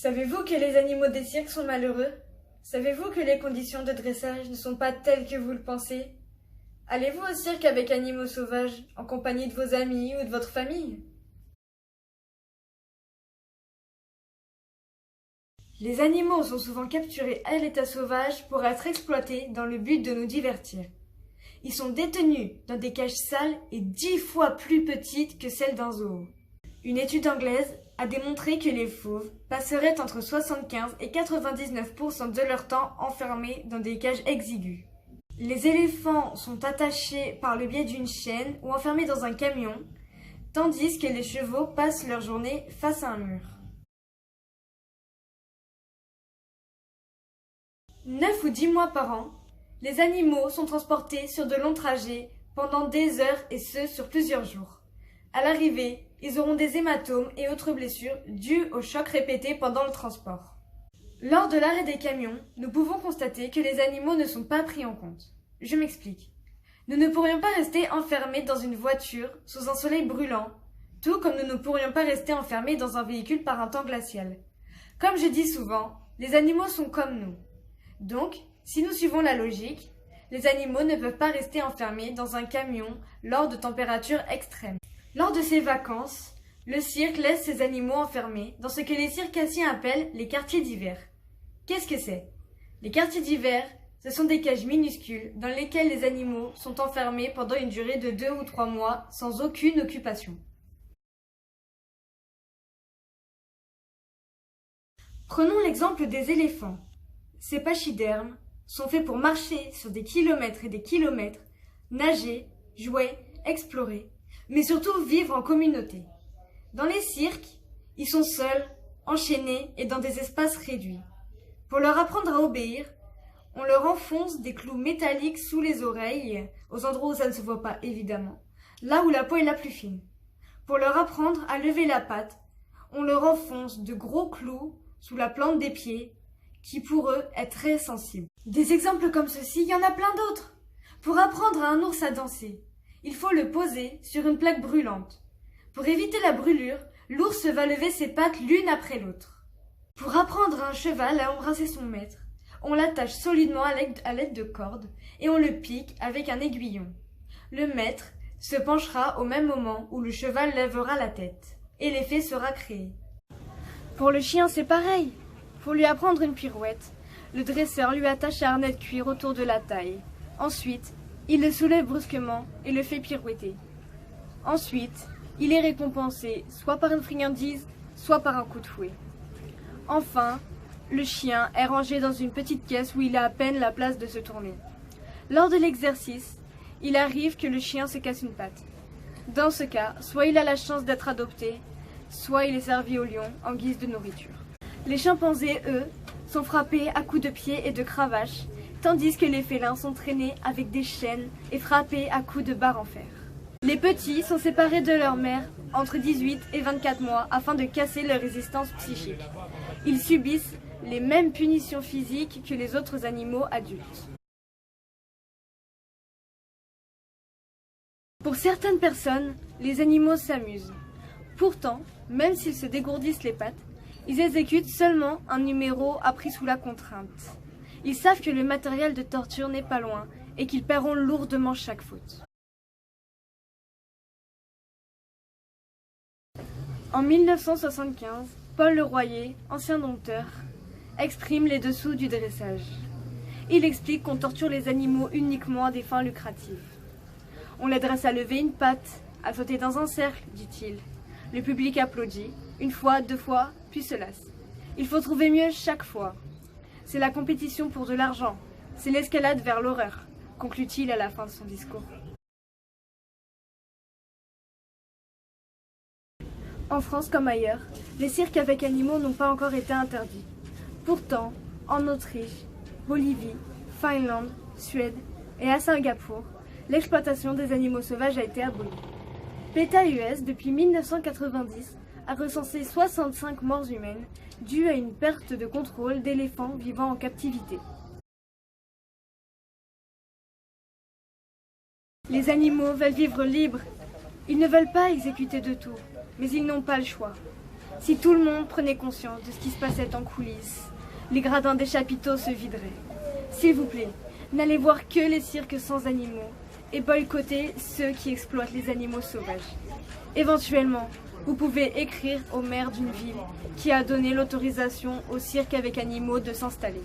Savez-vous que les animaux des cirques sont malheureux? Savez-vous que les conditions de dressage ne sont pas telles que vous le pensez? Allez-vous au cirque avec animaux sauvages, en compagnie de vos amis ou de votre famille? Les animaux sont souvent capturés à l'état sauvage pour être exploités dans le but de nous divertir. Ils sont détenus dans des cages sales et 10 fois plus petites que celles d'un zoo. Une étude anglaise a démontré que les fauves passeraient entre 75 et 99% de leur temps enfermés dans des cages exiguës. Les éléphants sont attachés par le biais d'une chaîne ou enfermés dans un camion, tandis que les chevaux passent leur journée face à un mur. 9 ou 10 mois par an, les animaux sont transportés sur de longs trajets pendant des heures et ce sur plusieurs jours. À l'arrivée, ils auront des hématomes et autres blessures dues aux chocs répétés pendant le transport. Lors de l'arrêt des camions, nous pouvons constater que les animaux ne sont pas pris en compte. Je m'explique. Nous ne pourrions pas rester enfermés dans une voiture sous un soleil brûlant, tout comme nous ne pourrions pas rester enfermés dans un véhicule par un temps glacial. Comme je dis souvent, les animaux sont comme nous. Donc, si nous suivons la logique, les animaux ne peuvent pas rester enfermés dans un camion lors de températures extrêmes. Lors de ces vacances, le cirque laisse ses animaux enfermés dans ce que les circassiens appellent les quartiers d'hiver. Qu'est-ce que c'est? Les quartiers d'hiver, ce sont des cages minuscules dans lesquelles les animaux sont enfermés pendant une durée de 2 ou 3 mois sans aucune occupation. Prenons l'exemple des éléphants. Ces pachydermes sont faits pour marcher sur des kilomètres et des kilomètres, nager, jouer, explorer, mais surtout vivre en communauté. Dans les cirques, ils sont seuls, enchaînés et dans des espaces réduits. Pour leur apprendre à obéir, on leur enfonce des clous métalliques sous les oreilles, aux endroits où ça ne se voit pas évidemment, là où la peau est la plus fine. Pour leur apprendre à lever la patte, on leur enfonce de gros clous sous la plante des pieds, qui pour eux est très sensible. Des exemples comme ceci, il y en a plein d'autres. Pour apprendre à un ours à danser, il faut le poser sur une plaque brûlante. Pour éviter la brûlure, l'ours va lever ses pattes l'une après l'autre. Pour apprendre à un cheval à embrasser son maître, on l'attache solidement à l'aide de cordes et on le pique avec un aiguillon. Le maître se penchera au même moment où le cheval lèvera la tête et l'effet sera créé. Pour le chien, c'est pareil. Pour lui apprendre une pirouette, le dresseur lui attache un harnais de cuir autour de la taille. Ensuite, il le soulève brusquement et le fait pirouetter. Ensuite, il est récompensé soit par une friandise, soit par un coup de fouet. Enfin, le chien est rangé dans une petite caisse où il a à peine la place de se tourner. Lors de l'exercice, il arrive que le chien se casse une patte. Dans ce cas, soit il a la chance d'être adopté, soit il est servi au lion en guise de nourriture. Les chimpanzés, eux, sont frappés à coups de pied et de cravache, tandis que les félins sont traînés avec des chaînes et frappés à coups de barres en fer. Les petits sont séparés de leur mère entre 18 et 24 mois afin de casser leur résistance psychique. Ils subissent les mêmes punitions physiques que les autres animaux adultes. Pour certaines personnes, les animaux s'amusent. Pourtant, même s'ils se dégourdissent les pattes, ils exécutent seulement un numéro appris sous la contrainte. Ils savent que le matériel de torture n'est pas loin et qu'ils paieront lourdement chaque faute. En 1975, Paul Leroyer, ancien dompteur, exprime les dessous du dressage. Il explique qu'on torture les animaux uniquement à des fins lucratives. On les dresse à lever une patte, à sauter dans un cercle, dit-il. Le public applaudit, une fois, 2 fois, puis se lasse. Il faut trouver mieux chaque fois. C'est la compétition pour de l'argent, c'est l'escalade vers l'horreur, conclut-il à la fin de son discours. En France comme ailleurs, les cirques avec animaux n'ont pas encore été interdits. Pourtant, en Autriche, Bolivie, Finlande, Suède et à Singapour, l'exploitation des animaux sauvages a été abolie. PETA US, depuis 1990, a recensé 65 morts humaines dues à une perte de contrôle d'éléphants vivant en captivité. Les animaux veulent vivre libres. Ils ne veulent pas exécuter de tout, mais ils n'ont pas le choix. Si tout le monde prenait conscience de ce qui se passait en coulisses, les gradins des chapiteaux se videraient. S'il vous plaît, n'allez voir que les cirques sans animaux et boycottez ceux qui exploitent les animaux sauvages. Éventuellement, vous pouvez écrire au maire d'une ville qui a donné l'autorisation au cirque avec animaux de s'installer.